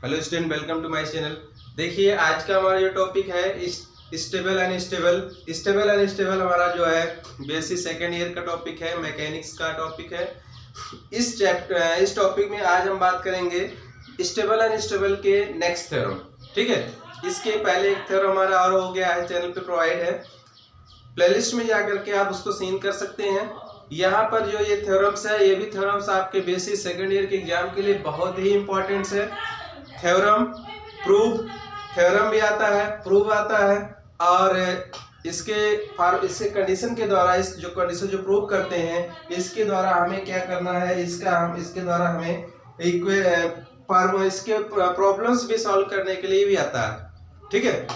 Hello student, welcome to my channel. देखिए, आज का हमारा जो टॉपिक है स्टेबल अनस्टेबल। स्टेबल अनस्टेबल हमारा जो है बेसिक सेकेंड ईयर का टॉपिक है, मैकेनिक्स का टॉपिक है। इस टॉपिक में आज हम बात करेंगे स्टेबल अनस्टेबल के नेक्स्ट थ्योरम। ठीक है, इसके पहले एक थ्योरम हमारा और हो गया है, चैनल पे प्रोवाइड है, प्लेलिस्ट में जाकर के आप उसको सीन कर सकते हैं। यहाँ पर जो ये थ्योरम्स है, ये भी थ्योरम्स आपके बेसिक सेकेंड ईयर के एग्जाम के लिए बहुत ही इंपॉर्टेंट है। थ्योरम प्रूव, थ्योरम भी आता है, प्रूव आता है, और इसके कंडीशन के द्वारा, इस जो कंडीशन जो प्रूव करते हैं, इसके द्वारा हमें क्या करना है, इसके द्वारा हमें इसके प्रॉब्लम्स भी सॉल्व करने के लिए भी आता है। ठीक है,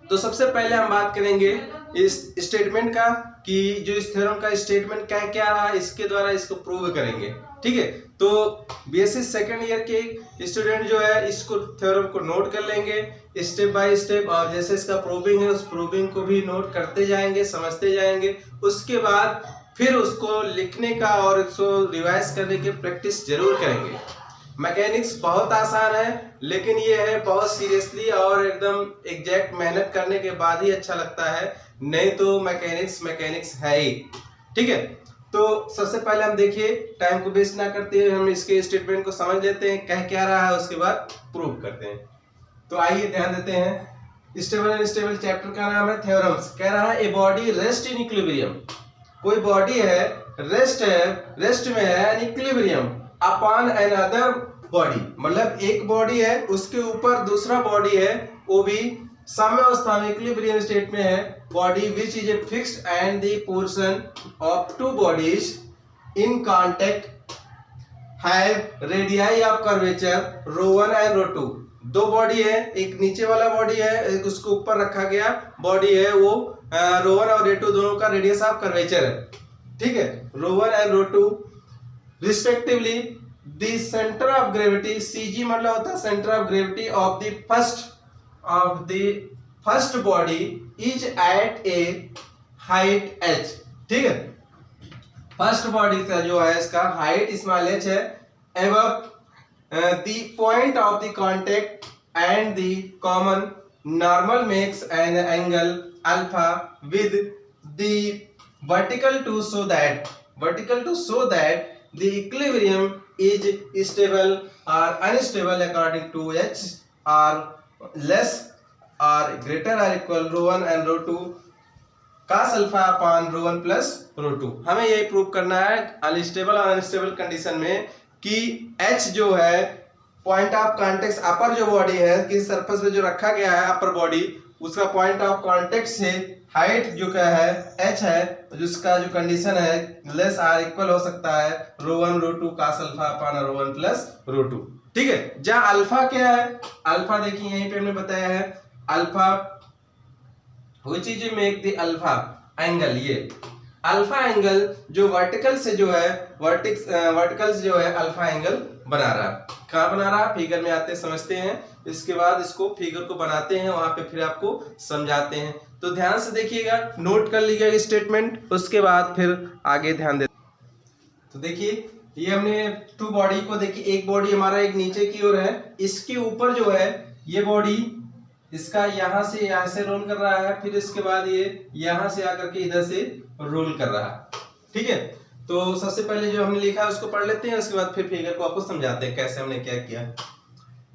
तो सबसे पहले हम बात करेंगे इस स्टेटमेंट का कि जो इस थ्योरम का स्टेटमेंट क्या क्या रहा, इसके द्वारा इसको प्रूव करेंगे। ठीक है, तो बेसिक सेकंड ईयर के स्टूडेंट जो है इसको थ्योरम को नोट कर लेंगे स्टेप बाय स्टेप, और जैसे इसका प्रूविंग है उस प्रूविंग को भी नोट करते जाएंगे, समझते जाएंगे। उसके बाद फिर उसको लिखने का और उसको रिवाइज करने की प्रैक्टिस जरूर करेंगे। मैकेनिक्स बहुत आसान है, लेकिन ये है बहुत सीरियसली और एकदम एग्जैक्ट मेहनत करने के बाद ही अच्छा लगता है, नहीं तो मैकेनिक्स है ही। ठीक है, तो सबसे पहले हम देखिए, टाइम को वेस्ट ना करते हुए हम इसके स्टेटमेंट को समझ लेते हैं कह क्या रहा है, उसके बाद प्रूव करते हैं। तो आइए ध्यान देते हैं। स्टेबल एंड अनस्टेबल चैप्टर का नाम है थ्योरम्स। कह रहा है a body rest in equilibrium. कोई बॉडी है, रेस्ट में है in equilibrium upon another body, मतलब एक बॉडी है उसके ऊपर दूसरा बॉडी है, वो भी साम्यावस्था में इक्विलिब्रियम स्टेट में है। Body which is a fixed and the portion of two bodies in contact have radii of curvature ρ1 and ρ2। दो बॉडी है, एक नीचे वाला बॉडी है, एक उसको ऊपर रखा गया बॉडी है, वो ρ1 और ρ2 दोनों का रेडियस ऑफ कर्वेचर है। ठीक है, ρ1 and ρ2 respectively the centre of gravity, CG मतलब होता है centre of gravity of the first body is at a height h। ठीक है, फर्स्ट बॉडी का जो है इसका हाइट स्मॉल h है, above the point of the contact and the common normal makes an angle alpha with the vertical to show that the equilibrium is stable or unstable according to h or less or greater or equal ρ1 and ρ2 cos alpha upon ρ1 plus ρ2। हमें यही prove करना है unstable और unstable condition में कि h जो है point of contact, अपर जो बॉडी है किसी सरफेस पे जो रखा गया है अपर बॉडी, उसका पॉइंट ऑफ कॉन्टेक्ट से हाइट जो क्या है h है, जिसका जो कंडीशन है लेस आर इक्वल हो सकता है ρ1 ρ2 cos अल्फा अपॉन ρ1 प्लस ρ2। ठीक है, जहां अल्फा क्या है, अल्फा देखिए यहीं पे हमने बताया है alpha which is make the alpha angle. ये अल्फा एंगल जो वर्टिकल से जो है वर्टिकल से जो है अल्फा एंगल बना रहा है। कहाँ बना रहा है, फिगर में आते समझते हैं, इसके बाद इसको फिगर को बनाते हैं, वहां पे फिर आपको समझाते हैं। तो ध्यान से देखिएगा, नोट कर लीजिएगा स्टेटमेंट, उसके बाद फिर आगे ध्यान दे। तो देखिए, ये हमने टू बॉडी को देखिए, एक बॉडी हमारा एक नीचे की ओर है, इसके ऊपर जो है ये बॉडी इसका यहाँ से रोल कर रहा है, फिर इसके बाद ये यहाँ से आकर के इधर से रोल कर रहा है। ठीक है, तो सबसे पहले जो हमने लिखा है उसको पढ़ लेते हैं, उसके बाद फिर फिगर को आपको समझाते हैं कैसे हमने क्या किया।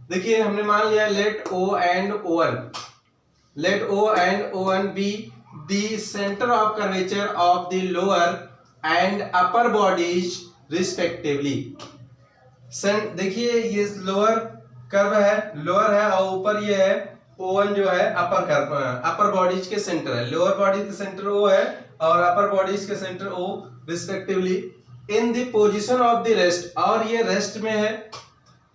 देखिए, हमने मान लिया late O and O1 be the center of curvature of the lower and upper bodies respectively। देखिए, ये लोअर कर्व है, लोअर है, और ऊपर ये है O1 जो है अपर कर्व, अपर बॉडीज के सेंटर है, लोअर बॉडी के सेंटर O है और अपर बॉडीज के centre O respectively in the position of the rest, और ये रेस्ट में है।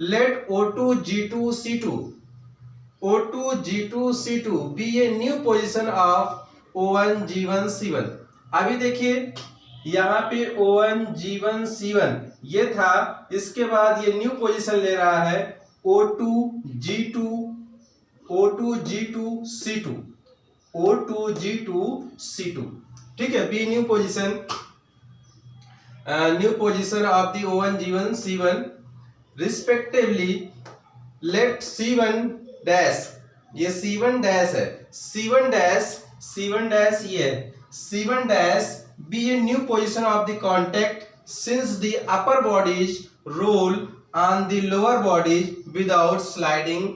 Let O2 G2 C2 be a new position of O1 G1 C1। अभी देखिए यहाँ पे O1 G1 C1 ये था, इसके बाद ये न्यू पोजीशन ले रहा है O2 G2 C2। ठीक है, be new position of the O1 G1 C1 respectively लेट C1 डैश, ये C1 डैश है, C1 डैश ये है, C1 dash be a new position of the contact since the upper bodies roll on the lower body without sliding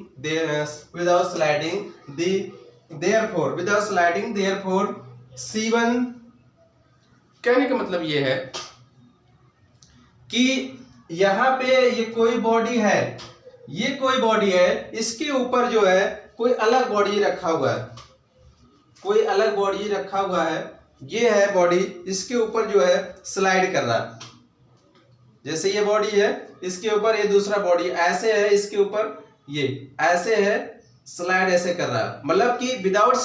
therefore C1, कहने का मतलब ये है कि यहाँ पे ये कोई बॉडी है, ये कोई बॉडी है, इसके ऊपर जो है कोई अलग बॉडी रखा हुआ है, कोई अलग बॉडी रखा हुआ है, ये है बॉडी, इसके ऊपर जो है स्लाइड कर रहा है। जैसे ये बॉडी है, इसके ऊपर ये दूसरा बॉडी ऐसे है, इसके ऊपर ये ऐसे है, स्लाइड ऐसे कर रहा है, मतलब कि विदाउट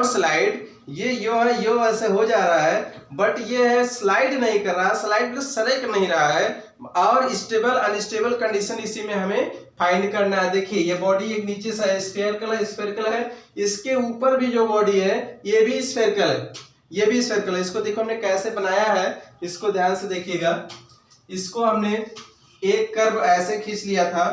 स्लाइड ये यो है, यो ऐसे हो जा रहा है, बट ये है स्लाइड नहीं कर रहा, स्लाइड में सरक नहीं रहा है, और स्टेबल अनस्टेबल कंडीशन इसी में हमें फाइंड करना है। देखिए ये बॉडी एक नीचे से स्फेरिकल है, इसके ऊपर भी जो बॉडी है ये भी स्फेरिकल है, ये भी स्फेरिकल है। इसको देखो हमने कैसे बनाया है, इसको ध्यान से देखिएगा। इसको हमने एक कर्व ऐसे खींच लिया था,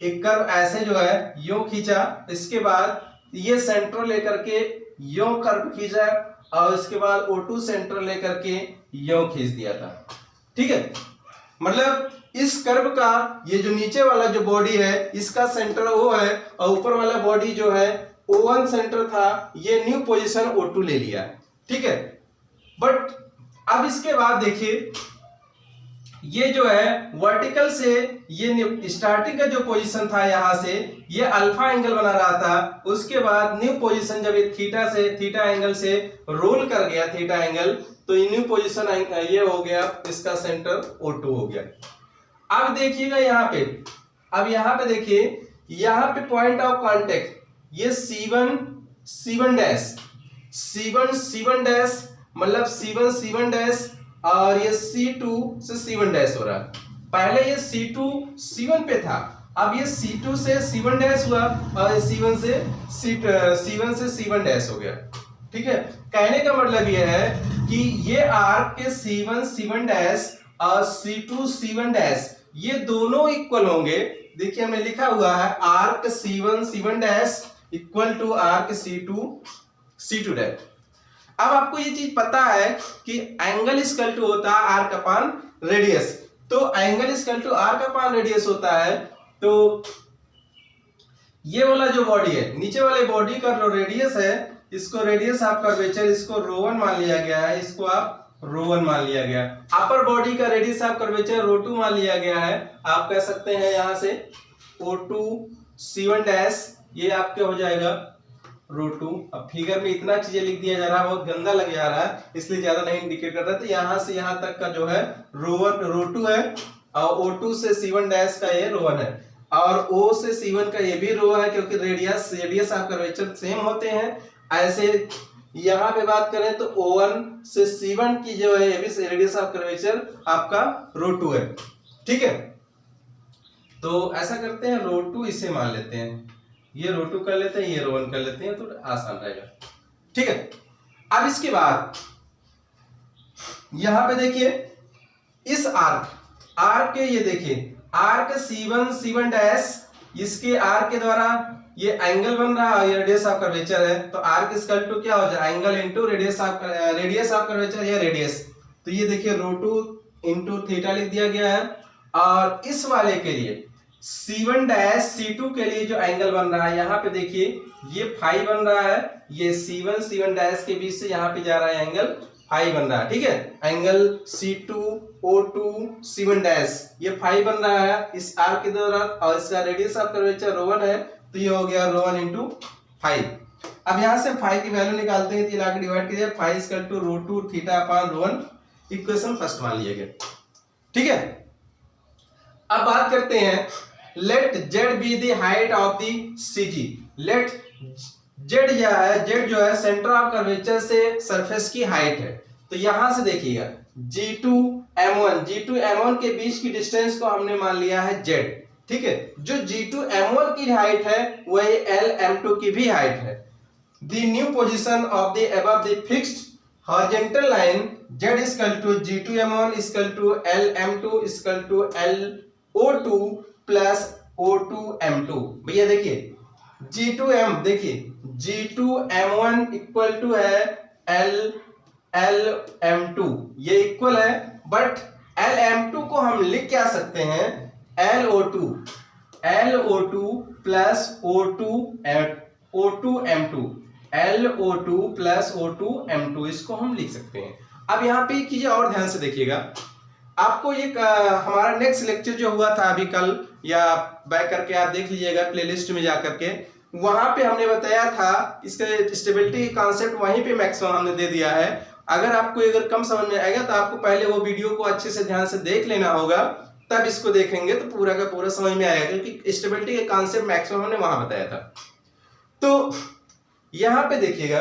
एक कर्व ऐसे जो है यूं खींचा, इसके बाद ये सेंटर लेकर के यूं कर्व खींचा, और इसके बाद O2 सेंटर लेकर के यूं खींच दिया था। ठीक है, मतलब इस कर्व का ये जो नीचे वाला जो बॉडी है इसका सेंटर O है, और ऊपर वाला बॉडी जो है O1 सेंटर था, ये न्यू पोजीशन O2 ले लिया। ठीक है, बट अब इसके बाद देखिए ये जो है वर्टिकल से ये स्टार्टिंग का जो पोजीशन था, यहां से ये अल्फा एंगल बना रहा था, उसके बाद न्यू पोजीशन जब ये थीटा एंगल से रोल कर गया थीटा एंगल, तो ये न्यू पोजीशन ये हो गया, इसका सेंटर O2 हो गया। अब देखिएगा यहाँ पे, अब यहाँ पे देखिए, यहाँ पे पॉइंट ऑफ कांटेक्ट ये C1 डैश मतलब C1 डैश, और ये C2 से C1 डैश हो रहा है। पहले ये C2 C1 पे था, अब ये C2 से C1 डैश हुआ, और C1 से C1 डैश हो गया। ठीक है, कहने का मतलब ये है कि ये आर्क के C1 डैश और C1 डैश ये दोनों इक्वल होंगे। देखिए हमने लिखा हुआ है arc C1 dash equal to arc C2 dash. अब आपको ये चीज पता है कि एंगल इक्वल टू होता है आर्क अपॉन रेडियस, तो angle equal to arc upon radius होता है। तो ये वाला जो बॉडी है, नीचे वाले बॉडी का जो रेडियस है, इसको रेडियस ऑफ कर्वेचर, इसको ρ1 मान लिया गया है, इसको आप ρ1 मान लिया गया। अपर बॉडी का रेडियस ऑफ कर्वेचर ρ2 मान लिया गया है। आप कह सकते हैं यहां से O2 C1 डैश, ये आपके हो जाएगा ρ2। अब फिगर में इतना चीजें लिख दिया जा रहा है, बहुत गंदा लग जा रहा है, इसलिए ज्यादा नहीं इंडिकेट कर रहा। तो यहां से यहां तक का जो है ρ2 है, और O2 से C1 डैश का ये ρ1 है, और O से C1 का ये भी ρ है, क्योंकि रेडियस ऑफ कर्वेचर सेम होते हैं। ऐसे यहां पे बात करें तो O1 से C1 की जो है ये भी रेडियस ऑफ कर्वेचर आपका ρ2 है। ठीक है, तो ऐसा करते हैं ρ2 इसे मान लेते हैं, ये ρ2 कर लेते हैं, ये ρ1 कर लेते हैं, तो आसान रहेगा। ठीक है, अब इसके बाद यहां पे देखिए इस आर्क के, ये देखिए आर्क C1 डैश, इसके आर्क के द्वारा ये एंगल बन रहा है, ये रेडियस ऑफ कर्वेचर है, तो आर्क इक्वल टू क्या हो जाए, angle into radius of curvature या रेडियस। तो ये देखिए ρ2 इनटू थीटा लिख दिया गया है। और इस वाले के लिए C1 डैश C2 के लिए जो एंगल बन रहा है, यहाँ पे देखिए ये फाई बन रहा है, ये C1 डैश के बीच से यहाँ पे जा रहा है एंगल फाई बन रहा है। ठीक है, angle C2 O2 C1 dash ये फाई बन रहा है इस आर्क के दौरान, और इसका रेडियस ऑफ कर्वेचर ρ1 है, तो ये हो गया ρ1 इंटू फाई। अब यहाँ से फाई की वैल्यू निकालते हैं, तो ये डिवाइड कीजिए, phi equal to ρ2 theta upon ρ1, equation first मान लिया गया। ठीक है, अब बात करते हैं let Z be the height of the CG। Let Z जो है सेंटर ऑफ कर्वेचर से सरफेस की हाइट है। तो यहां से देखिएगा G2 M1 के बीच की डिस्टेंस को हमने मान लिया है Z। ठीक है, जो G2 M1 की हाइट है वही L M2 की भी हाइट है। The new position of the above the fixed horizontal line Z equal to G2 M1 equal to L M2 equal to L O2 plus O2M2। भैया देखिए G2M, देखिए G2M1 equal to है LM2, ये equal है, but LM2 को हम लिख क्या सकते हैं LO2 plus O2M2, LO2 plus O2M2, इसको हम लिख सकते हैं। अब यहाँ पे एक चीज और ध्यान से देखिएगा, आपको ये हमारा नेक्स्ट लेक्चर जो हुआ था अभी कल, या बैक करके आप देख लीजिएगा प्लेलिस्ट में जा करके, वहां पे हमने बताया था इसका स्टेबिलिटी कॉन्सेप्ट वहीं पे मैक्सिमम हमने दे दिया है। अगर आपको अगर कम समझ में आएगा तो आपको पहले वो वीडियो को अच्छे से ध्यान से देख लेना होगा, तब इसको देखेंगे तो पूरा का पूरा समझ में आएगा, क्योंकि स्टेबिलिटी का कॉन्सेप्ट मैक्सिमम हमने वहां बताया था। तो यहां पे देखिएगा,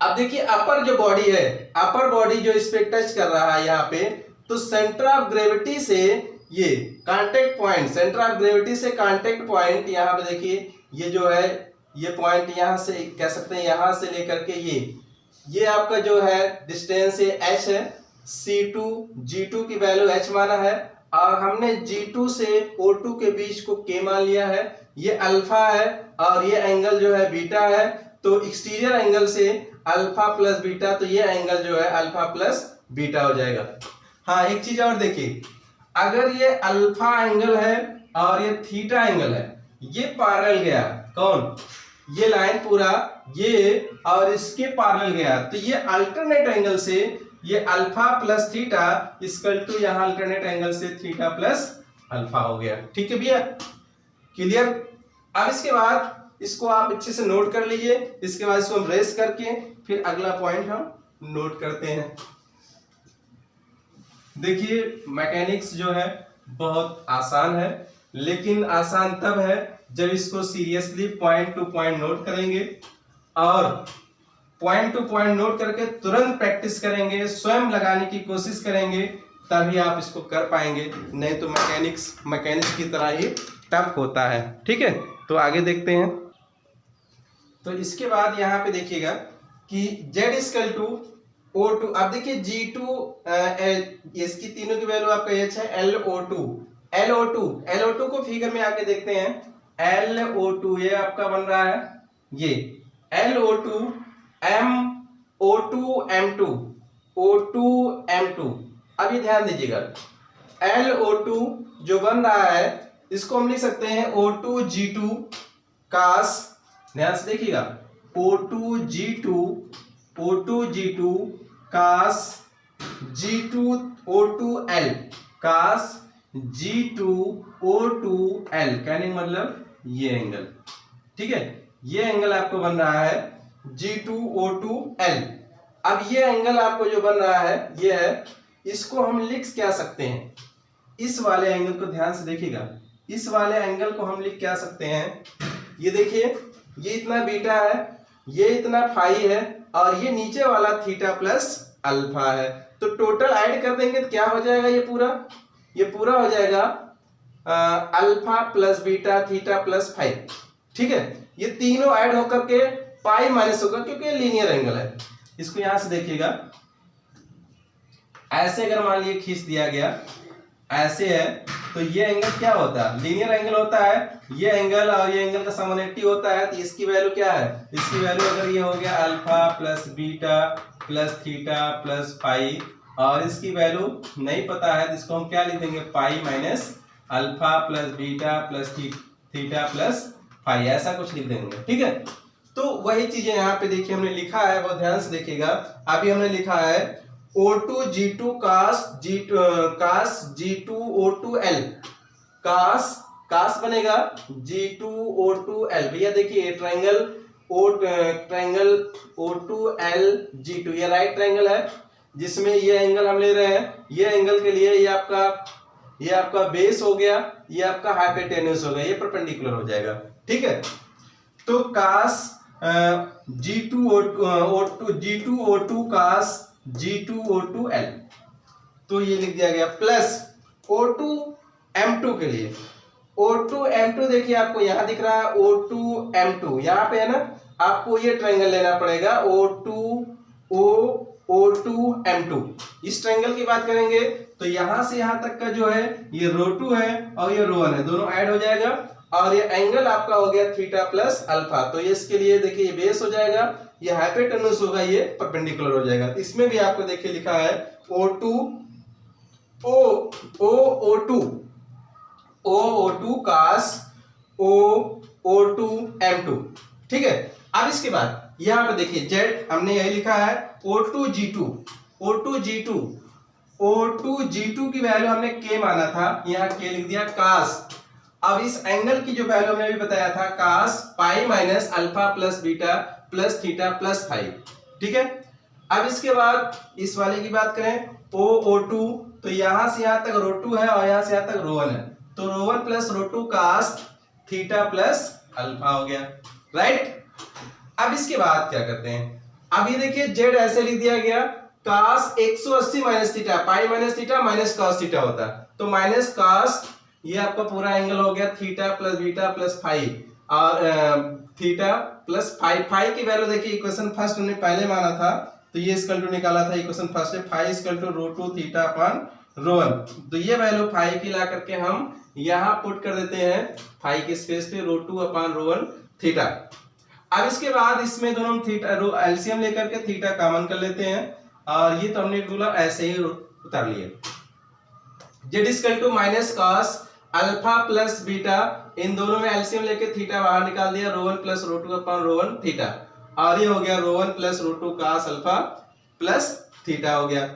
अब देखिए अपर जो बॉडी है, अपर बॉडी जो इस पे टच कर रहा है यहाँ पे, तो सेंटर ऑफ ग्रेविटी से ये contact point, centre of gravity से कांटेक्ट पॉइंट, यहाँ पे देखिए ये जो है ये पॉइंट यहाँ से कह सकते हैं, यहाँ से लेकर के ये आपका जो है डिस्टेंस h है, C2 G2 की वैल्यू h माना है, और हमने G2 से O2 के बीच को K मान लिया है, ये अल्फा है और ये एंगल जो है बीटा है, तो एक्सटीरियर एंगल से अल्फा प्लस बीटा, तो ये एंगल जो है अल्फा प्लस बीटा हो जाएगा। हाँ एक चीज और देखिए, अगर ये अल्फा एंगल है और ये थीटा एंगल है, ये पैरेलल गया, कौन, ये लाइन पूरा ये और इसके पैरेलल गया, तो ये अल्टरनेट एंगल से ये alpha plus theta equal to यहाँ अल्टरनेट एंगल से थीटा प्लस अल्फा हो गया। ठीक है भैया, क्लियर। अब इसके बाद इसको आप अच्छे से नोट कर लीजिए, इसके बाद इसको हम रेस करके फिर अगला पॉइंट हम नोट करते हैं। देखिए मैकेनिक्स जो है बहुत आसान है, लेकिन आसान तब है जब इसको seriously point two point note करेंगे, और पॉइंट टू पॉइंट नोट करके तुरंत प्रैक्टिस करेंगे, स्वयं लगाने की कोशिश करेंगे, तभी आप इसको कर पाएंगे, नहीं तो मैकेनिक्स की तरह ही टफ होता है। ठीक है, तो आगे देखते हैं। तो इसके बाद यहाँ पे देखिएगा कि Z इक्वल टू O2, अब देखिए G2 इसकी तीनों की वैल्यू आपका H है, LO2 को फिगर में आके देखते हैं, LO2 ये आपका बन रहा है, ये LO2 O2M2। अभी ध्यान दीजिएगा, LO2 जो बन रहा है इसको हम लिख सकते हैं O2G2 cos, ध्यान से देखिएगा, O2G2 cos G2O2L, cos G2O2L, कहने का मतलब ये एंगल। ठीक है, ये एंगल आपको बन रहा है G2O2L। अब ये एंगल आपको जो बन रहा है ये है, इसको हम लिख क्या सकते हैं, इस वाले एंगल को ध्यान से देखिएगा, इस वाले एंगल को हम लिख क्या सकते हैं, ये देखिए ये इतना बीटा है, ये इतना फाई है, और ये नीचे वाला थीटा प्लस अल्फा है, तो टोटल ऐड कर देंगे तो क्या हो जाएगा, ये पूरा हो जाएगा alpha plus beta theta plus phi. ठीक है, ये तीनों ऐड होकर के पाई माइनस होगा, क्योंकि ये लीनियर एंगल है। इसको यहां से देखिएगा, ऐसे अगर मान लीजिए खींच दिया गया, ऐसे है, तो ये एंगल क्या होता है, लीनियर एंगल होता है, ये एंगल और ये एंगल का सम 180 होता है, तो इसकी वैल्यू क्या है, इसकी वैल्यू अगर ये हो गया alpha plus beta plus theta plus pi, और इसकी वैल्यू नहीं पता है तो इसको हम क्या लिख देंगे, pi minus alpha plus beta plus theta plus pi, ऐसा कुछ लिख देंगे। ठीक है, तो वही चीजें यहाँ पे देखिए हमने लिखा है, वो ध्यान से देखिएगा। अभी हमने लिखा है O2G2 cos G2O2L, cos बनेगा G2O2L। भैया देखिए ट्रायंगल O2L G2, ये राइट ट्रायंगल है, जिसमें ये एंगल हम ले रहे हैं, ये एंगल के लिए ये आपका बेस हो गया, ये आपका हाइपोटेन्यूस हो गया, ये परपेंडिकुलर हो जाएगा। ठीक है, तो cos G2O2 cos G2O2L, तो ये लिख दिया गया, प्लस O2M2 के लिए, O2M2 देखिए आपको यहां दिख रहा है O2M2, यहां पे है ना, आपको ये ट्रायंगल लेना पड़ेगा O2O O2M2। इस ट्रायंगल की बात करेंगे तो यहां से यहां तक का जो है ये ρ2 है और ये ρ1 है, दोनों ऐड हो जाएगा और ये एंगल आपका हो गया थीटा प्लस अल्फा। तो ये इसके लिए देखिए ये बेस हो जाएगा, ये हाइपोटेन्यूज होगा, ये परपेंडिकुलर हो जाएगा। इसमें भी आपको देखिए लिखा है O2 cos O2M2, ठीक है। अब इसके बाद यहां पे देखिए Z हमने यही लिखा है O2G2 की वैल्यू हमने K माना था, यहाँ K लिख दिया cos। अब इस एंगल की जो वैल्यू हमने अभी बताया था cos pi minus alpha plus beta plus theta plus five, ठीक है। अब इसके बाद इस वाले की बात करें O2, तो यहां से यहां तक ρ2 है और यहां से यहां तक ρ1 है, तो ρ1 plus ρ2 cos theta plus alpha हो गया, राइट। अब इसके बाद क्या करते हैं, अब ये देखिए Z ऐसे लिख दिया गया cos 180 minus theta, pi minus theta minus cos theta होता है, तो माइनस cos, ये आपका पूरा एंगल हो गया theta plus beta plus five और थीटा प्लस फाइव। फाइव की वैल्यू देखिए इक्वेशन फर्स्ट हमने पहले माना था, तो ये इक्वल टू निकाला था इक्वेशन फर्स्ट में, five equal to ρ2 theta upon ρ1। तो ये वैल्यू फाइव की ला करके हम यहां पुट कर देते हैं फाइव के स्पेस पे ρ2 अपॉन ρ1 थीटा। अब इसके बाद इसमें दोनों थीटा एलसीएम लेकर के थीटा कॉमन कर लेते हैं और ये तो हमने रूल ऐसे ही उतार लिए। Z equal to minus cos alpha plus beta, इन दोनों में एलसीएम लेके थीटा बाहर निकाल दिया, ρ1 प्लस ρ2 अपॉन ρ1 थीटा, और ये हो गया ρ1 plus ρ2 cos alpha plus theta हो गया।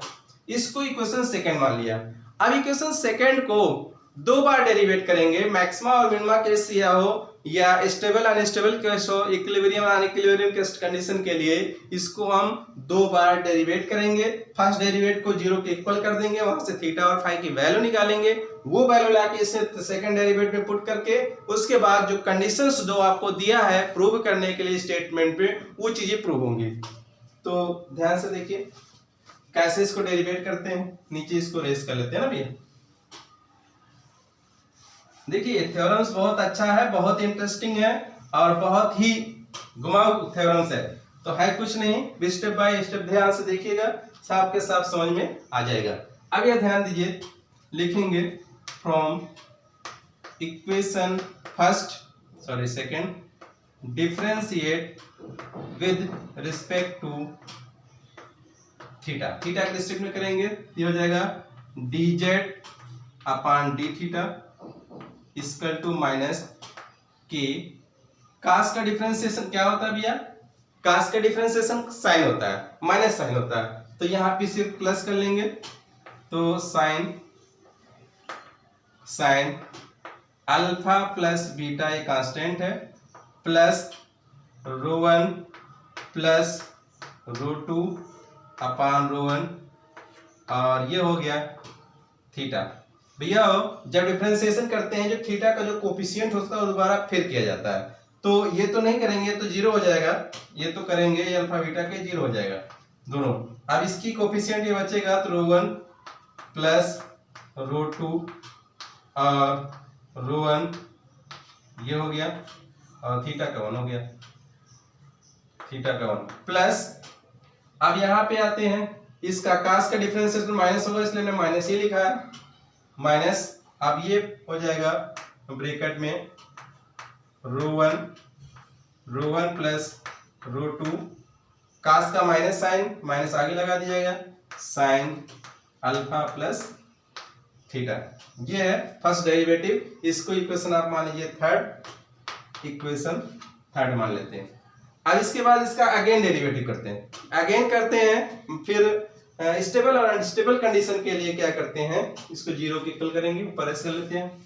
इसको इक्वेशन सेकंड मान लिया। अब इक्वेशन सेकंड को दो बार डेरिवेट करेंगे, मैक्सिमा और मिनिमा केस या हो या स्टेबल अनस्टेबल केस हो, इक्विलिब्रियम और अनइक्विलिब्रियम के कंडीशन के लिए इसको हम दो बार डेरिवेट करेंगे। फर्स्ट डेरिवेट को जीरो के इक्वल कर देंगे, वहां से थीटा और फाई की वैल्यू निकालेंगे, वो वैल्यू लाके इसे सेकंड डेरिवेट में पुट करके उसके बाद जो कंडीशंस जो आपको दिया है प्रूव करने के लिए स्टेटमेंट पे, वो चीजें प्रूव होंगी। तो ध्यान से देखिए कैसे इसको डेरिवेट करते हैं, नीचे इसको रेस कर लेते हैं ना भैया। देखिए थ्योरम्स बहुत अच्छा है, बहुत इंटरेस्टिंग है और बहुत ही घुमाऊ थ्योरम्स है, तो है कुछ नहीं, स्टेप बाय स्टेप ध्यान से देखिएगा, साफ के साफ समझ में आ जाएगा। अब यह ध्यान दीजिए, लिखेंगे from equation second differentiate with respect to theta. Theta के रिस्पेक्ट में करेंगे, ये हो जाएगा dz upon d theta equal to minus k. Cos का डिफरेंशिएशन क्या होता है भैया, कास का डिफरेंशिएशन साइन होता है, माइनस साइन होता है, तो यहाँ पे सिर्फ प्लस कर लेंगे, तो साइन अल्फा प्लस बीटा ये कांस्टेंट है, प्लस ρ1 प्लस ρ2 अपॉन ρ1 और ये हो गया थीटा। भैया जब डिफरेंशिएशन करते हैं जो थीटा का जो कोफिशिएंट होता है वो दोबारा फिर किया जाता है, तो ये तो नहीं करेंगे तो जीरो हो जाएगा, ये तो करेंगे ये अल्फा बीटा के जीरो हो जाएगा दोनों। अब इसकी कोफिशिएंट ये बचेगा तो ρ1 प्लस ρ2 और ρ1 ये हो गया और थीटा का 1 हो गया, थीटा का 1 प्लस। अब यहाँ पे आते हैं, इसका कास का डिफरेंशिएशन माइनस होगा इसलिए मैंने माइनस ही लिखा है, माइनस। अब ये हो जाएगा ब्रैकेट में ρ1 प्लस ρ2, कास का माइनस साइन, माइनस आगे लगा दिया जाएगा, साइन अल्फा प्लस थीटा। ये है फर्स्ट डेरिवेटिव, इसको इक्वेशन आप मान लीजिए इक्वेशन थर्ड मान लेते हैं। अब इसके बाद इसका अगेन डेरिवेटिव करते हैं, फिर स्टेबल और अनस्टेबल कंडीशन के लिए क्या करते हैं, इसको जीरो के इक्वल करेंगे, ऊपर ऐसे कर लेते हैं।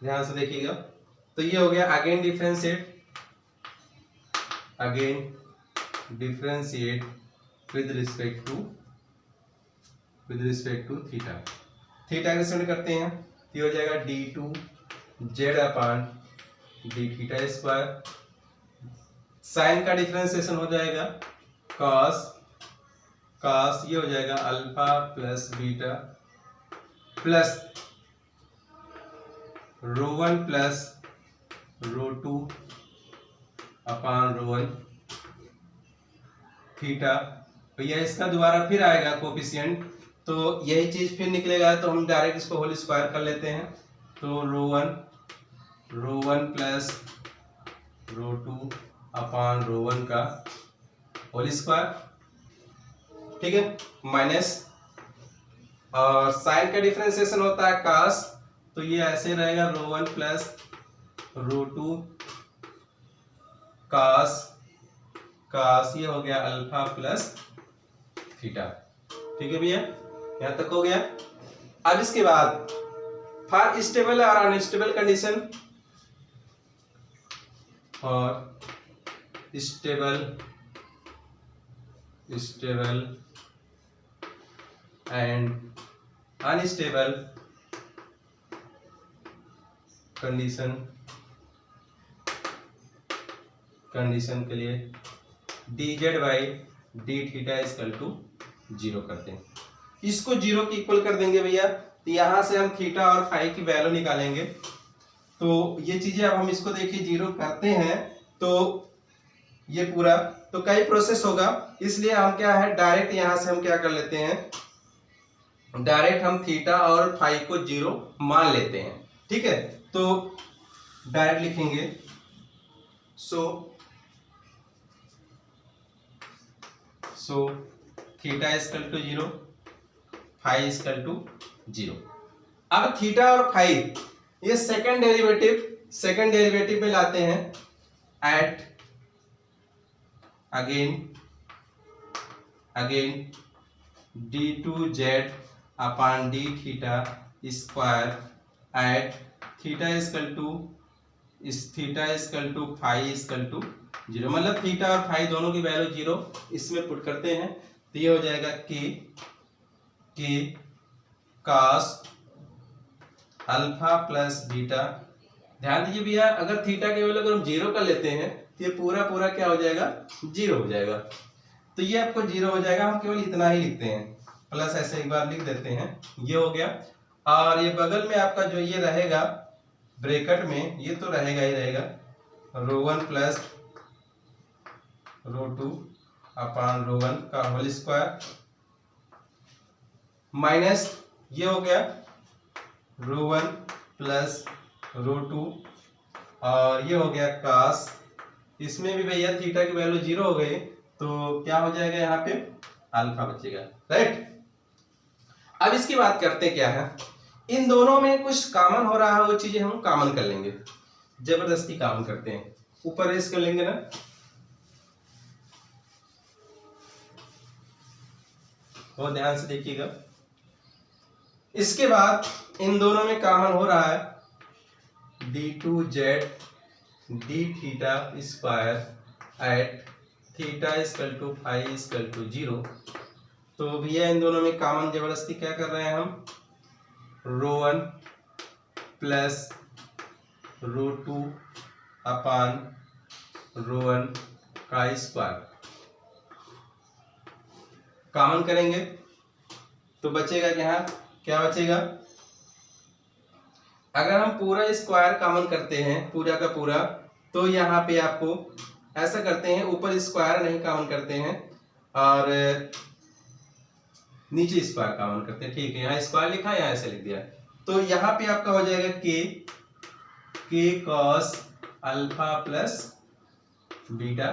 ध्यान से देखिएगा, तो ये हो गया again differentiate with respect to theta. Theta के करते हैं, ये हो जाएगा d2 z अपॉन डी थीटा स्क्वायर, साइन का डिफरेंशिएशन हो जाएगा cos ये हो जाएगा alpha plus beta plus rho one plus rho two upon rho one theta. भैया इसका दोबारा फिर आएगा कोफिशिएंट, तो यही चीज फिर निकलेगा, तो हम डायरेक्ट इसको होल स्क्वायर कर लेते हैं। तो rho one plus rho two upon rho one का होल स्क्वायर, ठीक है, माइनस, और साइन का डिफरेंशिएशन होता है कास, तो ये ऐसे रहेगा rho one plus rho two कास, ये हो गया अल्फा प्लस थीटा। ठीक है भैया, यहां तक हो गया। अब इसके बाद फॉर स्टेबल और अनस्टेबल कंडीशन, और स्टेबल एंड अनस्टेबल कंडीशन के लिए dz by d theta equal to 0 करते हैं। इसको 0 के इक्वल कर देंगे भैया, तो यहां से हम थीटा और फाई की वैल्यू निकालेंगे। तो ये चीजें अब हम इसको देखिए 0 करते हैं, तो ये पूरा तो कई प्रोसेस होगा, इसलिए हम क्या है डायरेक्ट यहां से हम क्या कर लेते हैं, डायरेक्ट हम थीटा और फाई को 0 मान लेते हैं। ठीक है, तो डायरेक्ट लिखेंगे so theta equal to 0, phi equal to 0। अब थीटा और फाई ये सेकंड डेरिवेटिव में लाते हैं at again d2z upon d theta square at theta equal to phi equal to 0, मतलब थीटा और फाई दोनों की वैल्यू 0 इसमें पुट करते हैं, तो ये हो जाएगा के कॉस अल्फा प्लस बीटा। ध्यान दीजिए भैया, अगर थीटा के वैल्यू अगर हम 0 कर लेते हैं तो ये पूरा क्या हो जाएगा, 0 हो जाएगा। तो ये आपको 0 हो जाएगा, हम केवल इतना ही लिखते हैं, प्लस ऐसे एक बार लिख देते हैं, ये हो गया। और ये बगल में आपका जो ये रहेगा ब्रैकेट में, ये तो रहेगा ही रहेगा, rho one plus rho two upon rho one का होल स्क्वायर माइनस, ये हो गया rho one plus rho two, और ये हो गया कास, इसमें भी भैया थीटा की वैल्यू 0 हो गई, तो क्या हो जाएगा यहाँ पे अल्फा बचेगा, राइट। अब इसकी बात करते क्या है, इन दोनों में कुछ कॉमन हो रहा है, वो चीजें हम कॉमन कर लेंगे, जबरदस्ती कॉमन करते हैं, ऊपर रेस कर लेंगे ना, बहुत ध्यान से देखिएगा। इसके बाद इन दोनों में कॉमन हो रहा है d2z d theta square at theta equal to phi equal to 0। तो भैया इन दोनों में कॉमन जबरदस्ती क्या कर रहे हैं हम, rho one plus rho two upon rho one का स्क्वायर कॉमन करेंगे, तो बचेगा क्या बचेगा, अगर हम पूरा स्क्वायर कॉमन करते हैं पूरा का पूरा, तो यहाँ पे आपको ऐसा करते हैं, ऊपर स्क्वायर नहीं कॉमन करते हैं और नीचे स्क्वायर कॉमन करते हैं। ठीक है, यहाँ स्क्वायर लिखा है, यहाँ ऐसे लिख दिया, तो यहाँ पे आपका हो जाएगा के कॉस अल्फा प्लस बीटा,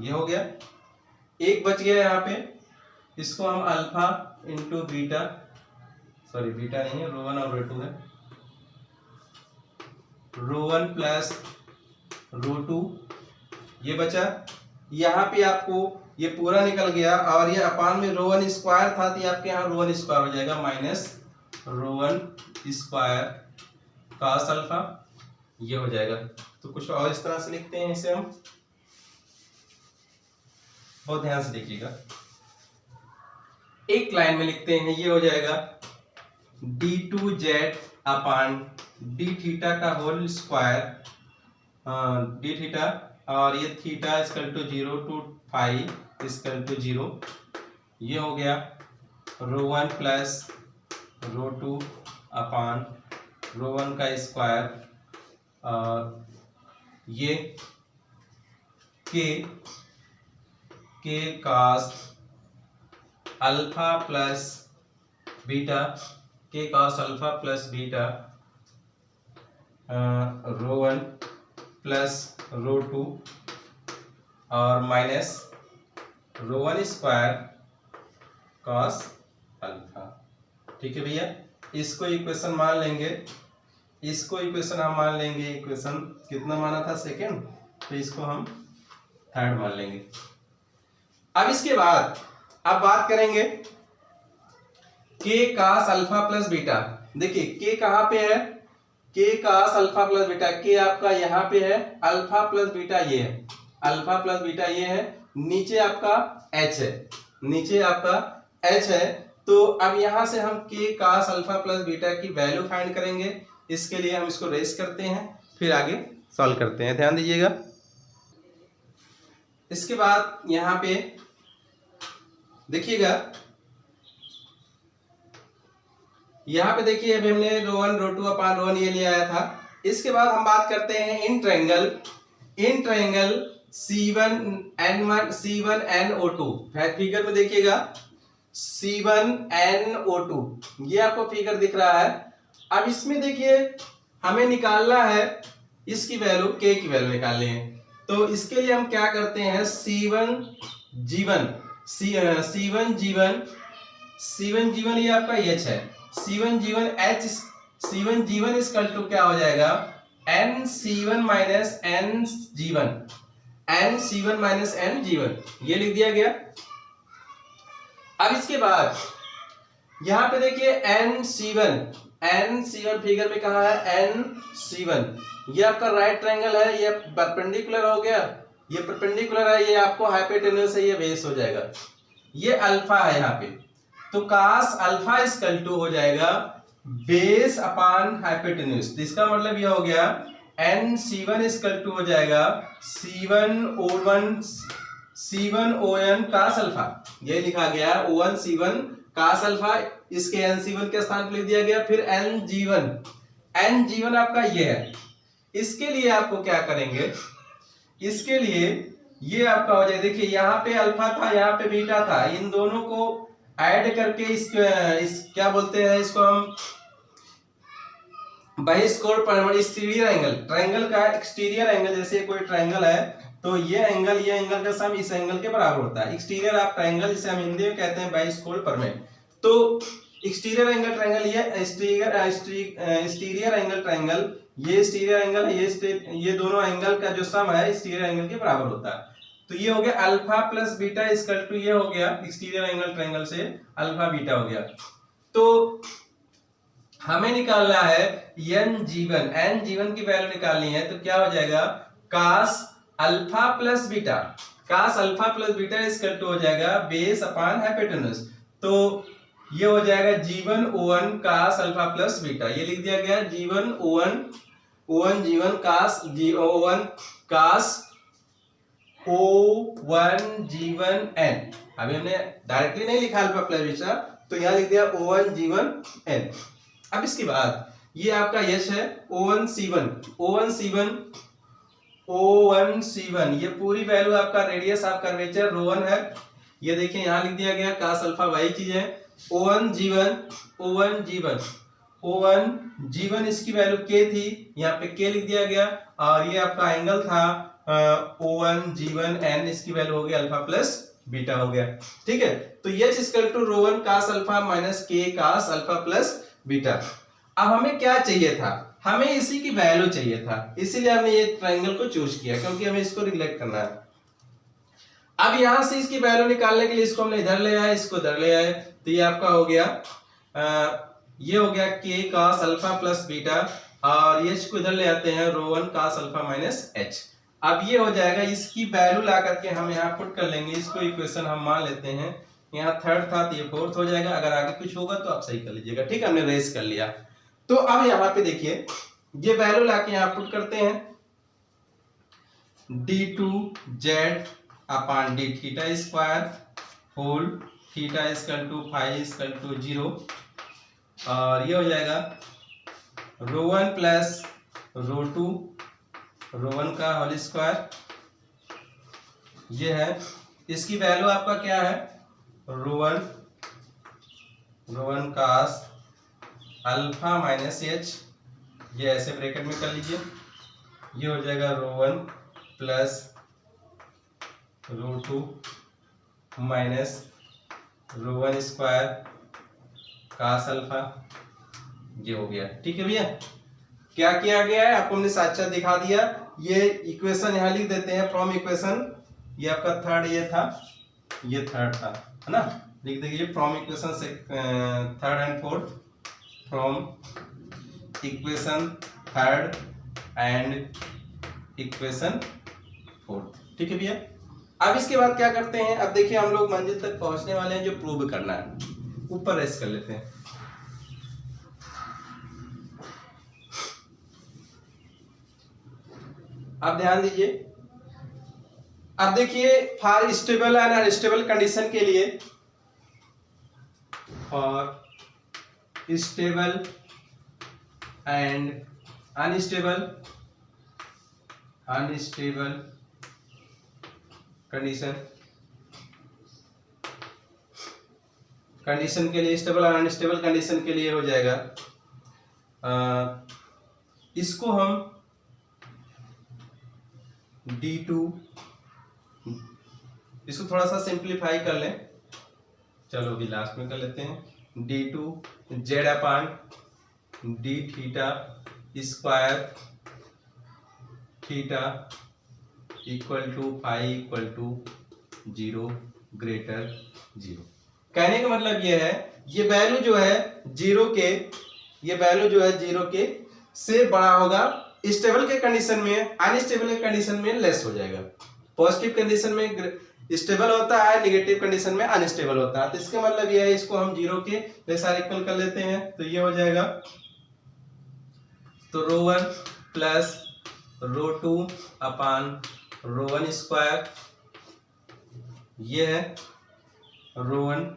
ये हो गया। एक बच गया यहाँ पे, इसको हम alpha into beta, sorry beta नहीं है, रो वन और रो टू है, rho one plus rho two, ये बचा। यहाँ पे आपको ये पूरा निकल गया, और ये अपान में रो वन स्क्वायर था, तो आपके यहाँ रो वन स्क्वायर हो जाएगा minus rho one square cos alpha, ये हो जाएगा। तो कुछ और इस तरह से लिखते हैं इसे हम, बहुत ध्यान से देखिएगा, एक लाइन में लिखते हैं, ये हो जाएगा d2z अपान डी थीटा का होल स्क्वायर, डी थीटा, और ये theta equal to 0 to phi equal to 0, ये हो गया rho one plus rho two upon rho one का स्क्वायर और ये k cos alpha plus beta, k cos alpha plus beta rho one plus rho two और minus rho one square cos alpha. ठीक है भैया, इसको इक्वेशन मान लेंगे, इसको इक्वेशन हम मान लेंगे, इक्वेशन कितना माना था सेकेंड, तो इसको हम थर्ड मान लेंगे। अब इसके बाद अब बात करेंगे के कास अल्फा प्लस बीटा। देखिए के कहाँ पे है, के कास अल्फा प्लस बीटा, के आपका यहाँ पे है, अल्फा प्लस बीटा ये है, अल्फा प्लस बीटा ये है, नीचे आपका एच है, नीचे आपका एच है। तो अब यहां से हम के कास अल्फा प्लस बीटा की वैल्यू फाइंड करेंगे। इसके लिए हम इसको रेस करते हैं, फिर आगे सॉल्व करते हैं, ध्यान दीजिएगा। इसके बाद यहां पे देखिएगा, यहां पे देखिए अभी हमने रो one rho two upon rho one ये ले आया था। इसके बाद हम बात करते हैं in triangle C1N1 C1NO2। Figure में देखिएगा C1NO2, ये आपको फिगर दिख रहा है। अब इसमें देखिए हमें निकालना है इसकी वैल्यू, के की वैल्यू निकालनी है। तो इसके लिए हम क्या करते हैं, C1G1 ये आपका H है, C1G1 इसका टू क्या हो जाएगा, NC1 माइनस NG1, ये लिख दिया गया। अब इसके बाद यहां पे देखिए NC1 फिगर में कहा है NC1, ये आपका राइट ट्रायंगल है, ये परपेंडिकुलर हो गया, ये परपेंडिकुलर है, ये आपको हाइपोटेन्यूज है, ये बेस हो जाएगा, ये अल्फा है यहाँ पे। तो कास अल्फा इक्वल टू हो जाएगा बेस अपान हाइपोटेन्यूज। तो इसका मतलब ये हो गया NC1 इक्वल टू हो जाएगा C1O1 कास अल्फा, ये लिखा गया O1 C1 कास अल्फा, इसके NC1 के स्थान पर लिख दिया गया। फिर NG1 आपका ये है। इसके लिए आपको क्या करेंगे, इसके लिए ये आपका हो जाएगा, देखिए यहाँ पे अल्फा था, यहाँ पे बीटा था, इन दोनों को ऐड करके इस क्या बोलते हैं, इसको हम बहिष्कोण परिमाण एक्सटीरियर एंगल, ट्रायंगल का एक्सटीरियर एंगल, जैसे कोई ट्रायंगल है तो ये एंगल का सम इस एंगल के बराबर होता है। एक्सटीरियर आप ट्रायंगल, जिसे हम हिंदी में कहते हैं बहिष्कोण परिमाण। तो एक्सटीरियर एंगल ट्रायंगल, ये एक्सटीरियर एंगल ट्रायंगल, ये एक्सटीरियर एंगल है, ये दोनों एंगल का जो सम है एक्सटीरियर एंगल के बराबर होता है। तो ये हो गया alpha plus beta equal to, ये हो गया एक्सटीरियर एंगल ट्रायंगल से अल्फा बीटा हो गया। तो हमें निकालना है NG1 की वैल्यू निकालनी है। तो क्या हो जाएगा, cos alpha plus beta equal to हो जाएगा बेस अपान हाइपोटेन्यूज। तो ये हो जाएगा G1O1 कास अल्फा प्लस बीटा, ये लिख दिया गया G1 कास O1 कास O1 G1 N। अभी हमने डायरेक्टली नहीं लिखा अल्फा प्लस बीटा, तो यहाँ लिख दिया O1 G1 N। अब इसके बाद ये आपका यश है O1 C1, ये पूरी वैल्यू आपका radius of curvature rho one है, ये देखिए यहाँ लिख दिया गया कास अल्फा, वही चीज है। O1 G1 इसकी वैल्यू k थी, यहाँ पे k लिख दिया गया, और ये आपका एंगल था O1 G1 N, इसकी वैल्यू हो गया अल्फा प्लस बीटा हो गया। ठीक है, तो H equal to rho one cos alpha minus k cos alpha plus beta. अब हमें क्या चाहिए था, हमें इसी की वैल्यू चाहिए था, इसीलिए हमने ये ट्रायंगल को चूज किया, क्योंकि हमें इसको रिलेट करना है। अब यहां से इसकी वैल्यू निकालने के लिए इसको हमने इधर ले आए, इसको इधर ले आए, तो ये आपका हो गया ये हो गया k cos alpha plus beta, और h को इधर ले आते हैं rho one cos alpha minus h। अब ये हो जाएगा, इसकी वैल्यू ला करके हम यहाँ पुट कर लेंगे, इसको इक्वेशन हम मान लेते हैं, यहाँ थर्ड था तो ये फोर्थ हो जाएगा, अगर आगे कुछ होगा तो आप सही कर लीजिएगा। ठीक है, हमने रेस कर लिया। तो अब यहाँ पे देखिए ये वैल्यू लाके यहाँ पुट करते हैं, d2z upon d theta square whole theta equal to five equal to 0, और ये हो जाएगा rho one plus rho two rho one का होल स्क्वायर, ये है। इसकी वैल्यू आपका क्या है, rho one cos alpha minus h, ये ऐसे ब्रैकेट में कर लीजिए, ये हो जाएगा rho one plus rho two minus rho one square cos alpha, ये हो गया। ठीक है भैया, क्या किया गया है आपको हमने साथ साथ दिखा दिया। ये इक्वेशन यहाँ लिख देते हैं फ्रॉम इक्वेशन, ये आपका थर्ड ये था, ये थर्ड था, है ना, लिख देंगे फ्रॉम इक्वेशन से third and fourth, from equation third and equation fourth. ठीक है भैया, अब इसके बाद क्या करते हैं, अब देखिए हम लोग मंजिल तक पहुंचने वाले हैं, जो प्रूव करना है। ऊपर रेस्ट कर लेते हैं। अब ध्यान दीजिए, अब देखिए for stable and unstable condition के लिए, for stable and unstable condition के लिए, स्टेबल और अनस्टेबल कंडीशन के लिए हो जाएगा, इसको हम D2, इसको थोड़ा सा सिंप्लीफाई कर लें, चलो अभी लास्ट में कर लेते हैं। D2 z upon d theta square theta equal to phi equal to 0 greater 0। कहने का मतलब ये है, ये वैल्यू जो है जीरो के, ये वैल्यू जो है जीरो के से बड़ा होगा स्टेबल के कंडीशन में, अनस्टेबल के कंडीशन में लेस हो जाएगा। पॉजिटिव कंडीशन में स्टेबल होता है, नेगेटिव कंडीशन में अनस्टेबल होता है। तो इसका मतलब ये है, इसको हम जीरो के जैसा इक्वल कर लेते हैं, तो ये हो जाएगा, तो rho one plus rho two upon rho one square, ये है रो वन,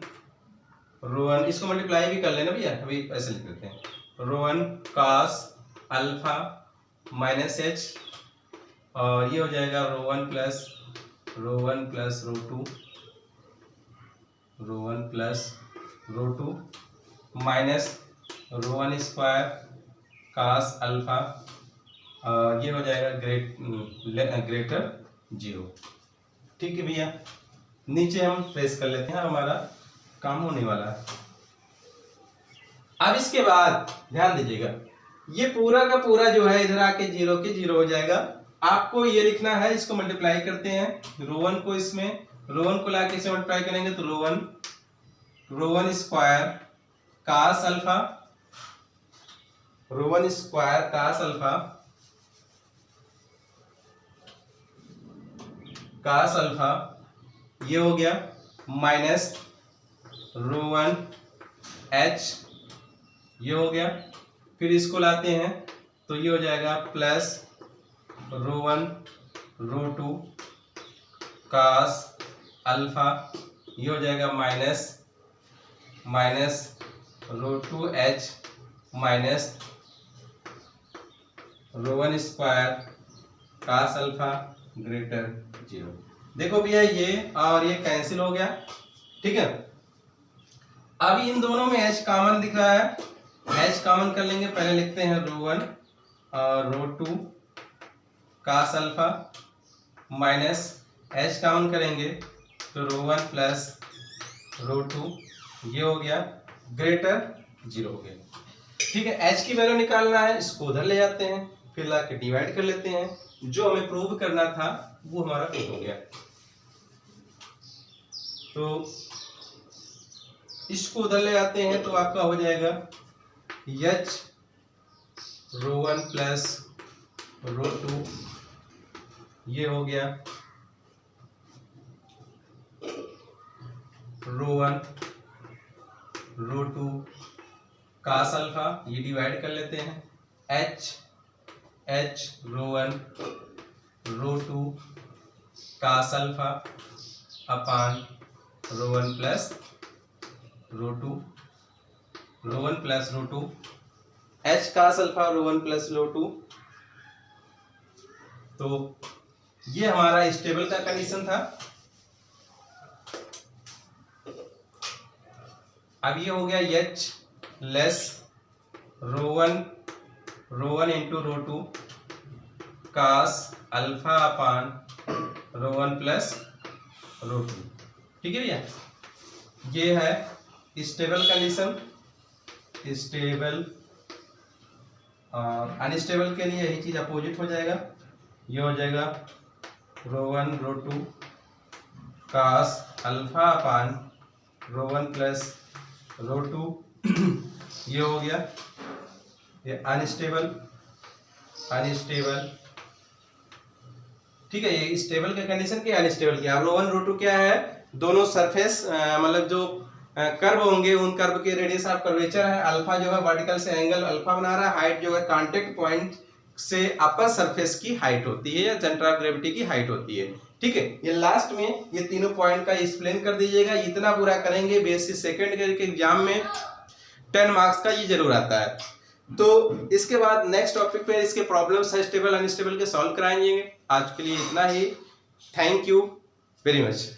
इसको मल्टीप्लाई भी कर लेना भैया, अभी ऐसे लिख देते हैं, rho one cos alpha minus h, और ये हो जाएगा rho one plus rho two rho two minus rho one square cos alpha, और ये हो जाएगा ग्रेटर 0। ठीक है भैया, नीचे हम प्रेस कर लेते हैं, हमारा काम होने वाला है। अब इसके बाद ध्यान दीजिएगा, ये पूरा का पूरा जो है इधर आके 0 के 0 हो जाएगा। आपको ये लिखना है, इसको मल्टीप्लाई करते हैं, रो वन को इसमें, रो वन को लाके इसे मल्टीप्लाई करेंगे तो rho one square cos alpha, rho one square cos alpha, ये हो गया, माइनस रो वन एच, ये हो गया। फिर इसको लाते हैं तो ये हो जाएगा plus rho one rho two cos alpha, ये हो जाएगा minus rho two H minus rho one square cos alpha greater 0। देखो भैया, ये और ये कैंसिल हो गया। ठीक है, अब इन दोनों में एच कॉमन दिख रहा है, एच कॉमन कर लेंगे। पहले लिखते हैं रो वन और rho two cos alpha minus h common करेंगे तो rho one plus rho two, ये हो गया, ग्रेटर 0 हो गया। ठीक है, एच की वैल्यू निकालना है, इसको उधर ले जाते हैं, फिर ला के डिवाइड कर लेते हैं। जो हमें प्रूव करना था वो हमारा प्रूव हो गया। तो इसको उधर ले आते हैं तो आपका हो जाएगा h rho one plus rho two, ये हो गया rho one rho two cos alpha, ये डिवाइड कर लेते हैं, h rho one rho two cos alpha upon rho one plus rho two h cos alpha rho one plus rho two. तो ये हमारा स्टेबल का कंडीशन था। अब ये हो गया H less rho one into rho two cos alpha upon rho one plus rho two. ठीक है भैया, ये है स्टेबल कंडीशन। स्टेबल और अनस्टेबल के लिए यही चीज अपोजिट हो जाएगा, ये हो जाएगा rho one rho two cos alpha upon rho one plus rho two. ये हो गया ये अनस्टेबल। ठीक है, ये स्टेबल के कंडीशन के अनस्टेबल के। अब रो वन रो टू क्या है, दोनों सरफेस मतलब जो कर्व होंगे उन कर्व के रेडियस ऑफ कर्वेचर है। अल्फा जो है वर्टिकल से एंगल अल्फा बना रहा है, हाइट जो है कांटेक्ट पॉइंट से अपर सरफेस की हाइट होती है या सेंटर ऑफ ग्रेविटी की हाइट होती है। ठीक है, ये लास्ट में ये तीनों पॉइंट का एक्सप्लेन कर दीजिएगा। इतना पूरा करेंगे, बेसिक सेकंड ईयर के एग्जाम में 10 मार्क्स का ये जरूर आता है। तो इसके बाद नेक्स्ट टॉपिक पे इसके प्रॉब्लम्स है स्टेबल अनस्टेबल के सॉल्व कराएंगे। आज के लिए इतना ही। Thank you very much.